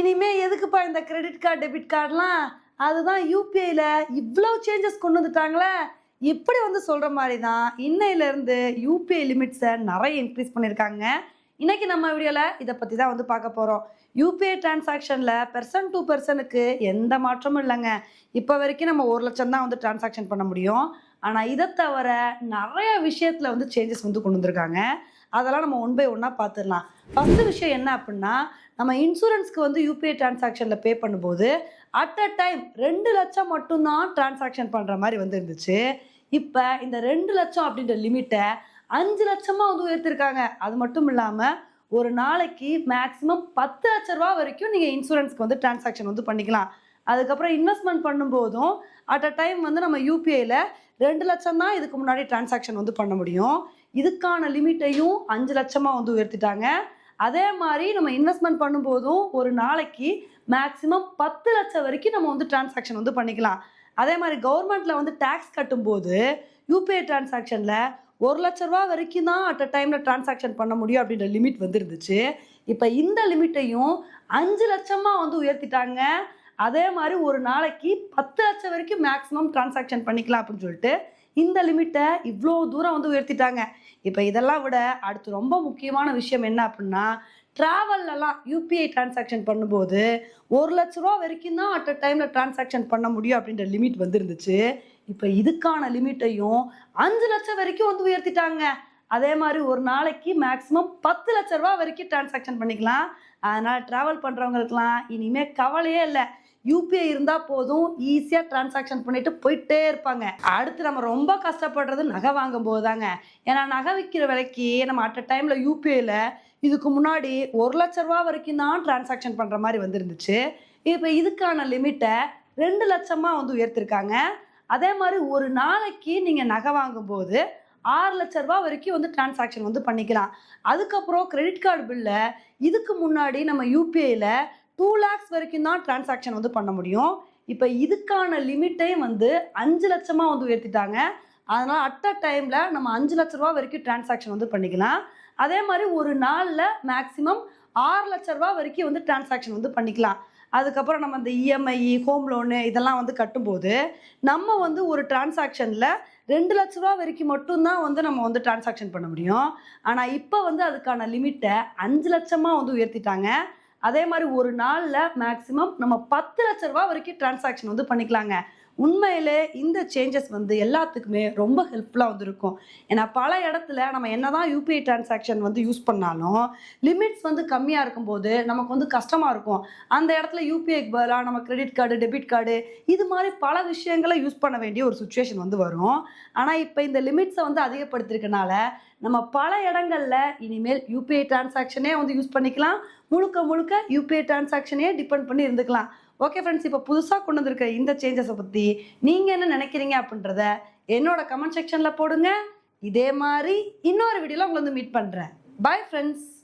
இனிமே எதுக்குப்பா இந்த கிரெடிட் கார்டு டெபிட் கார்டுலாம், அதுதான் யூபிஐல இவ்வளோ சேஞ்சஸ் கொண்டு வந்துட்டாங்களே. இப்படி வந்து சொல்ற மாதிரி தான் இன்னையிலேருந்து யூபிஐ லிமிட்ஸை நிறைய இன்க்ரீஸ் பண்ணியிருக்காங்க. இன்னைக்கு நம்ம வீடியோல இதை பற்றி தான் வந்து பார்க்க போகிறோம். யூபிஐ டிரான்சாக்ஷனில் பெர்சன் டு பெர்சனுக்கு எந்த மாற்றமும் இல்லைங்க. இப்போ வரைக்கும் நம்ம 1,00,000 தான் வந்து டிரான்சாக்ஷன் பண்ண முடியும். ஆனால் இதை தவிர நிறைய விஷயத்தில் வந்து சேஞ்சஸ் வந்து கொண்டு வந்திருக்காங்க. அதெல்லாம் நம்ம ஒன் பை ஒன்னாக பார்த்துடலாம். ஃபஸ்ட்டு விஷயம் என்ன அப்படின்னா, நம்ம இன்சூரன்ஸ்க்கு வந்து யூபிஐ டிரான்சாக்ஷனில் பே பண்ணும்போது அட் அ டைம் 2,00,000 மட்டும்தான் டிரான்சாக்ஷன் பண்ணுற மாதிரி வந்து இருந்துச்சு. இப்போ இந்த 2,00,000 அப்படின்ற லிமிட்டை 5,00,000 வந்து உயர்த்திருக்காங்க. அது மட்டும் இல்லாமல் ஒரு நாளைக்கு மேக்ஸிமம் 10,00,000 ரூபா வரைக்கும் நீங்கள் இன்சூரன்ஸ்க்கு வந்து டிரான்சாக்ஷன் வந்து பண்ணிக்கலாம். அதுக்கப்புறம் இன்வெஸ்ட்மெண்ட் பண்ணும்போதும் அட் அ டைம் வந்து நம்ம யூபிஐயில் 2,00,000 தான் இதுக்கு முன்னாடி டிரான்சாக்ஷன் வந்து பண்ண முடியும். இதுக்கான லிமிட்டையும் 5,00,000 வந்து உயர்த்திட்டாங்க. அதே மாதிரி நம்ம இன்வெஸ்ட்மெண்ட் பண்ணும்போதும் ஒரு நாளைக்கு மேக்ஸிமம் 10,00,000 வரைக்கும் நம்ம வந்து டிரான்சாக்ஷன் வந்து பண்ணிக்கலாம். அதே மாதிரி கவர்மெண்ட்டில் வந்து டேக்ஸ் கட்டும்போது யூபிஐ டிரான்சாக்ஷனில் 1,00,000 ரூபா வரைக்கும் தான் அட் அ டைமில் டிரான்சாக்ஷன் பண்ண முடியும் அப்படின்ற லிமிட் வந்துருந்துச்சு. இப்போ இந்த லிமிட்டையும் 5,00,000 வந்து உயர்த்திட்டாங்க. அதே மாதிரி ஒரு நாளைக்கு 10,00,000 வரைக்கும் மேக்ஸிமம் டிரான்சாக்ஷன் பண்ணிக்கலாம் அப்படின்னு சொல்லிட்டு இந்த லிமிட்டை இவ்வளோ தூரம் வந்து உயர்த்திட்டாங்க. இப்போ இதெல்லாம் விட அடுத்து ரொம்ப முக்கியமான விஷயம் என்ன அப்படின்னா, ட்ராவல்லலாம் யூபிஐ டிரான்சாக்ஷன் பண்ணும்போது 1,00,000 ரூபா வரைக்கும் தான் அட் அ டைமில் டிரான்சாக்ஷன் பண்ண முடியும் அப்படின்ற லிமிட் வந்துருந்துச்சு. இப்போ இதுக்கான லிமிட்டையும் 5,00,000 வரைக்கும் வந்து உயர்த்திட்டாங்க. அதே மாதிரி ஒரு நாளைக்கு மேக்ஸிமம் 10,00,000 ரூபா வரைக்கும் டிரான்சாக்ஷன் பண்ணிக்கலாம். அதனால் ட்ராவல் பண்ணுறவங்களுக்குலாம் இனிமேல் கவலையே இல்லை. யூபிஐ இருந்தால் போதும், ஈஸியாக டிரான்சாக்ஷன் பண்ணிட்டு போயிட்டே இருப்பாங்க. அடுத்து நம்ம ரொம்ப கஷ்டப்படுறது நகை வாங்கும் போது தாங்க. ஏன்னா நகை விற்கிற விலைக்கு நம்ம அட் அ டைமில் யூபிஐயில் இதுக்கு முன்னாடி 1,00,000 ரூபா வரைக்கும் தான் டிரான்சாக்ஷன் பண்ணுற மாதிரி வந்துருந்துச்சு. இப்போ இதுக்கான லிமிட்டை 2,00,000 வந்து உயர்த்திருக்காங்க. அதே மாதிரி ஒரு நாளைக்கு நீங்கள் நகை வாங்கும்போது 6,00,000 ரூபா வரைக்கும் வந்து டிரான்சாக்ஷன் வந்து பண்ணிக்கலாம். அதுக்கப்புறம் கிரெடிட் கார்டு பில்லை இதுக்கு முன்னாடி நம்ம யூபிஐயில் 2 lakhs வரைக்கும் தான் டிரான்சாக்ஷன் வந்து பண்ண முடியும். இப்போ இதுக்கான லிமிட்டையும் வந்து 5,00,000 வந்து உயர்த்திட்டாங்க. அதனால் அட் அ டைமில் நம்ம 5,00,000 ரூபா வரைக்கும் டிரான்சாக்ஷன் வந்து பண்ணிக்கலாம். அதே மாதிரி ஒரு நாளில் மேக்ஸிமம் 6,00,000 ரூபா வரைக்கும் வந்து டிரான்சாக்ஷன் வந்து பண்ணிக்கலாம். அதுக்கப்புறம் நம்ம இந்த இஎம்ஐ, ஹோம் லோனு இதெல்லாம் வந்து கட்டும்போது நம்ம வந்து ஒரு டிரான்சாக்ஷனில் 2,00,000 ரூபா வரைக்கும் மட்டும்தான் வந்து நம்ம வந்து டிரான்சாக்ஷன் பண்ண முடியும். ஆனால் இப்போ வந்து அதுக்கான லிமிட்டை 5,00,000 வந்து உயர்த்திட்டாங்க. அதே மாதிரி ஒரு நாளில் மேக்ஸிமம் நம்ம 10,00,000 ரூபா வரைக்கும் டிரான்சாக்ஷன் வந்து பண்ணிக்கலாங்க. உண்மையிலே இந்த சேஞ்சஸ் வந்து எல்லாத்துக்குமே ரொம்ப ஹெல்ப்ஃபுல்லாக வந்து இருக்கும். ஏன்னா பல இடத்துல நம்ம என்ன தான் யூபிஐ டிரான்சாக்ஷன் வந்து யூஸ் பண்ணாலும் லிமிட்ஸ் வந்து கம்மியாக இருக்கும்போது நமக்கு வந்து கஷ்டமாக இருக்கும். அந்த இடத்துல யூபிஐக்கு பதிலாக நம்ம கிரெடிட் கார்டு, டெபிட் கார்டு இது மாதிரி பல விஷயங்களை யூஸ் பண்ண வேண்டிய ஒரு சுச்சுவேஷன் வந்து வரும். ஆனால் இப்போ இந்த லிமிட்ஸை வந்து அதிகப்படுத்திருக்கனால நம்ம பல இடங்களில் இனிமேல் யூபிஐ டிரான்சாக்ஷனே வந்து யூஸ் பண்ணிக்கலாம். முழுக்க முழுக்க யூபிஐ டிரான்சாக்ஷனே டிபெண்ட் பண்ணி இருந்துக்கலாம். ஓகே ஃப்ரெண்ட்ஸ், இப்போ புதுசாக கொண்டு வந்திருக்க இந்த சேஞ்சஸை பற்றி நீங்கள் என்ன நினைக்கிறீங்க அப்படின்றத என்னோட கமெண்ட் செக்ஷனில் போடுங்க. இதே மாதிரி இன்னொரு வீடியோவில் உங்களை வந்து மீட் பண்ணுறேன். Bye friends.